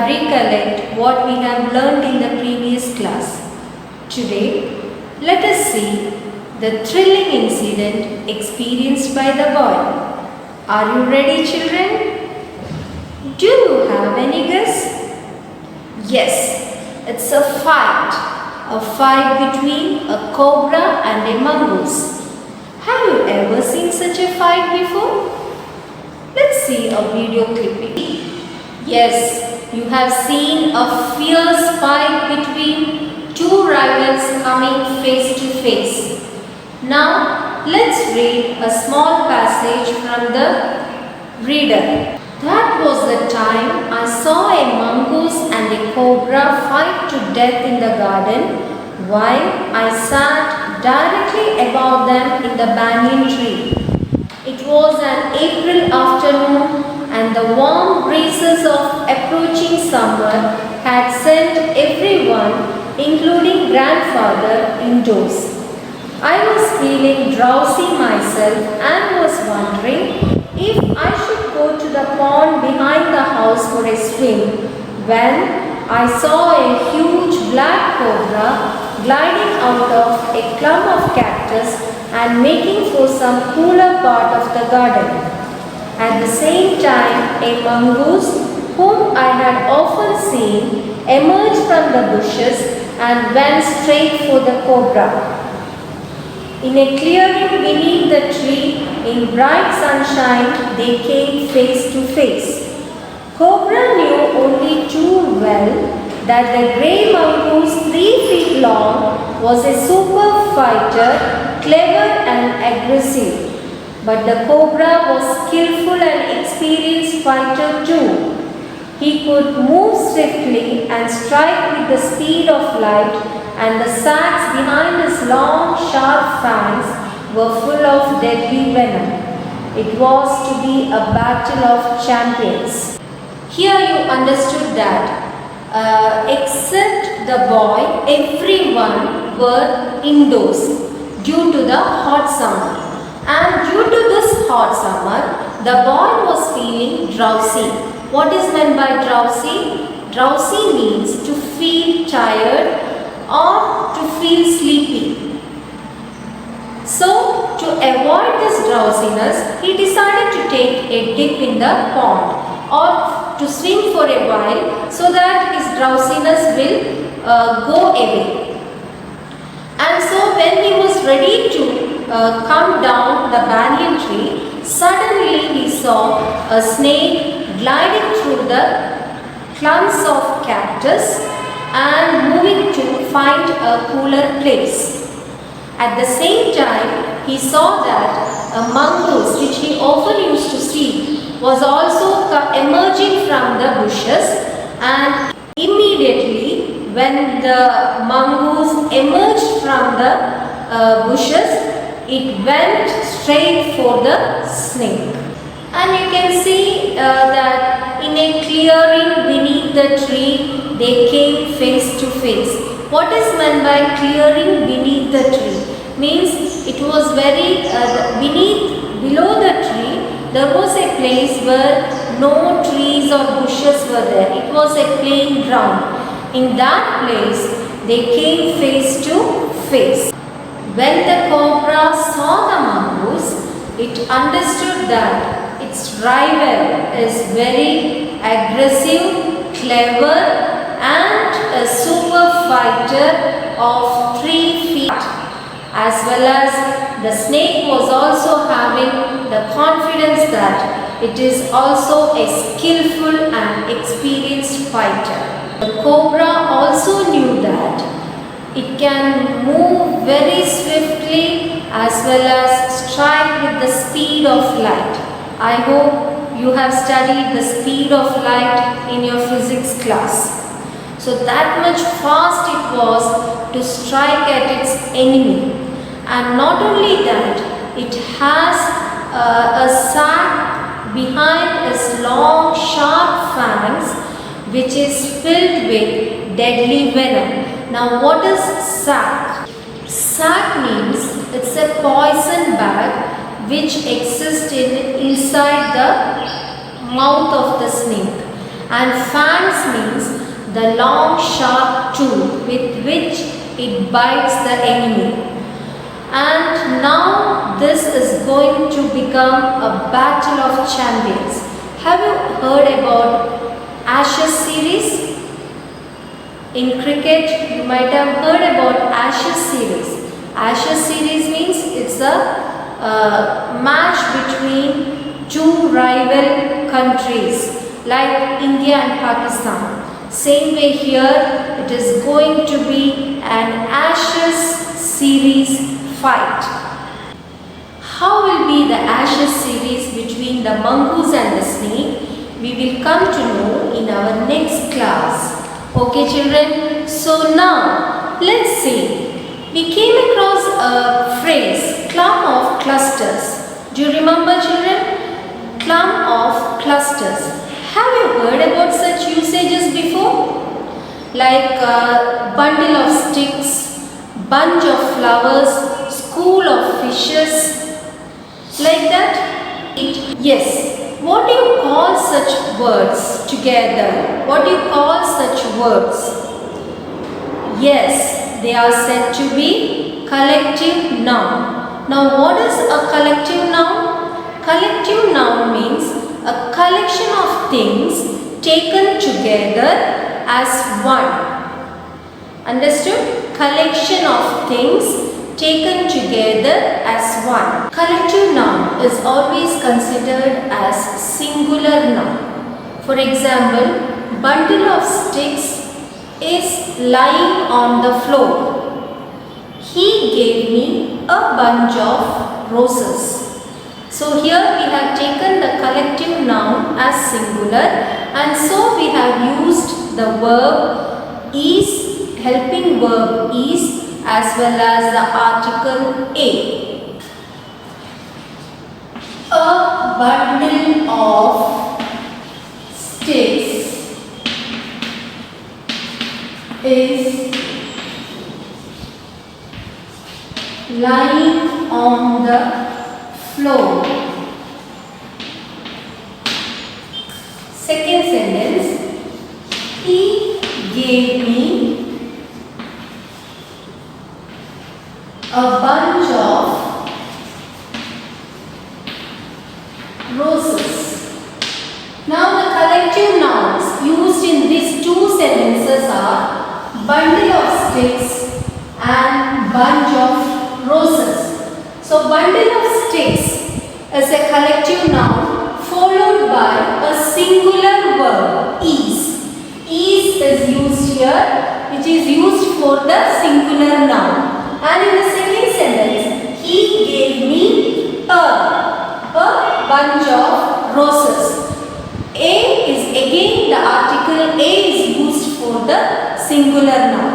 recollect what we have learned in the previous class. Today, let us see the thrilling incident experienced by the boy. Are you ready, children? Do you have any guess? Yes, it's a fight between a cobra and a mongoose. Have you ever seen such a fight before? Let's see a video clipping. Yes, you have seen a fierce fight between two rivals coming face to face. Now, let's read a small passage from the reader. That was the time I saw a mongoose and a cobra fight to death in the garden while I sat directly above them in the banyan tree. It was an April afternoon and the warm breezes of approaching summer had sent everyone, including grandfather, indoors. I was feeling drowsy myself and was wondering if I should go to the pond behind the house for a swim when I saw a huge black cobra gliding out of a clump of cactus and making for some cooler part of the garden. At the same time, a mongoose, whom I had often seen, emerged from the bushes and went straight for the cobra. In a clearing beneath the tree, in bright sunshine, they came face to face. Cobra knew only too well that the grey mongoose, 3 feet long, was a super fighter, clever and aggressive. But the cobra was skillful and experienced fighter too. He could move swiftly and strike with the speed of light, and the sacs behind his long, sharp fangs were full of deadly venom. It was to be a battle of champions. Here you understood that except the boy, everyone were indoors due to the hot summer. And due to this hot summer, the boy was feeling drowsy. What is meant by drowsy? Drowsy means to feel tired or to feel sleepy. So, to avoid this drowsiness, he decided to take a dip in the pond or to swim for a while so that his drowsiness will go away. And so, when he was ready to come down the banyan tree, suddenly he saw a snake gliding through the clumps of cactus and moving to find a cooler place. At the same time, he saw that a mongoose, which he often used to see, was also emerging from the bushes, and immediately when the mongoose emerged from the bushes, it went straight for the snake. And you can see that in a clearing beneath the tree, they came face to face. What is meant by clearing beneath the tree? Means it was very below the tree, there was a place where no trees or bushes were there. It was a plain ground. In that place, they came face to face. When the cobra saw the mongoose, it understood that its rival is very aggressive, clever and a super fighter of 3 feet. As well as the snake was also having the confidence that it is also a skillful and experienced fighter. The cobra also knew that it can move very swiftly as well as strike with the speed of light. I hope you have studied the speed of light in your physics class. So that much fast it was to strike at its enemy. And not only that, it has a sac behind its long sharp fangs which is filled with deadly venom. Now what is sac? Sac means it's a poison bag which exists inside the mouth of the snake. and fangs means the long sharp tooth with which it bites the enemy. And now this is going to become a battle of champions. Have you heard about Ashes series? In cricket, you might have heard about Ashes series. Ashes series means it's a match between two rival countries like India and Pakistan. Same way here, it is going to be an Ashes series fight. How will be the Ashes series between the mongoose and the snake? We will come to know in our next class. Okay children, so now let's see. We came across a phrase, clump of clusters. Do you remember children? Clump of clusters. Have you heard about such usages before? Like bundle of sticks, bunch of flowers, school of fishes, like that? Yes. What do you call such words together? What do you call such words? Yes, they are said to be collective noun. Now what is a collective noun? Collective noun means a collection of things taken together as one. Understood? Collection of things taken together as one. Collective noun is always considered as singular noun. For example, bundle of sticks is lying on the floor. He gave me a bunch of roses. So here we have taken the collective noun as singular, and so we have used the verb is, helping verb is, as well as the article a. A bundle of sticks is lying on the floor. Second sentence, he gave me a bunch of roses. Now the collective nouns used in these two sentences are bundle of sticks and bunch of roses. So bundle of sticks is a collective noun followed by a singular verb is. Is used here, which is used for the singular noun. And in the second sentence, he gave me a bunch of roses. A is again the article A is used for the singular noun.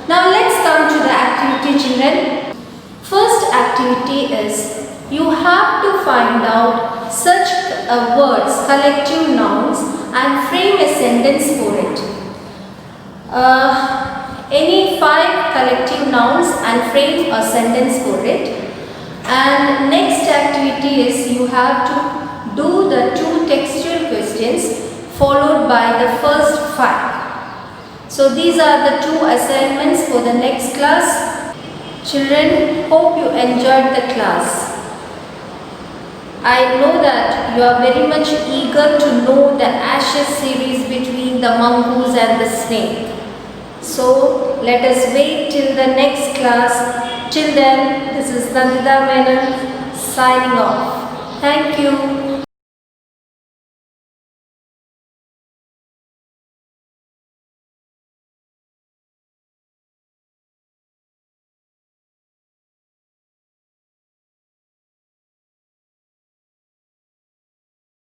Now let's come to the activity children. First activity is you have to find out such words, collective nouns, and frame a sentence for it. Any 5 collective nouns and frame a sentence for it. And next activity is you have to do the 2 textual questions followed by the first 5. So these are the 2 assignments for the next class. Children, hope you enjoyed the class. I know that you are very much eager to know the Ashes series between the mongoose and the snake. So let us wait till the next class. Till then, this is Nandita Menon signing off. Thank you.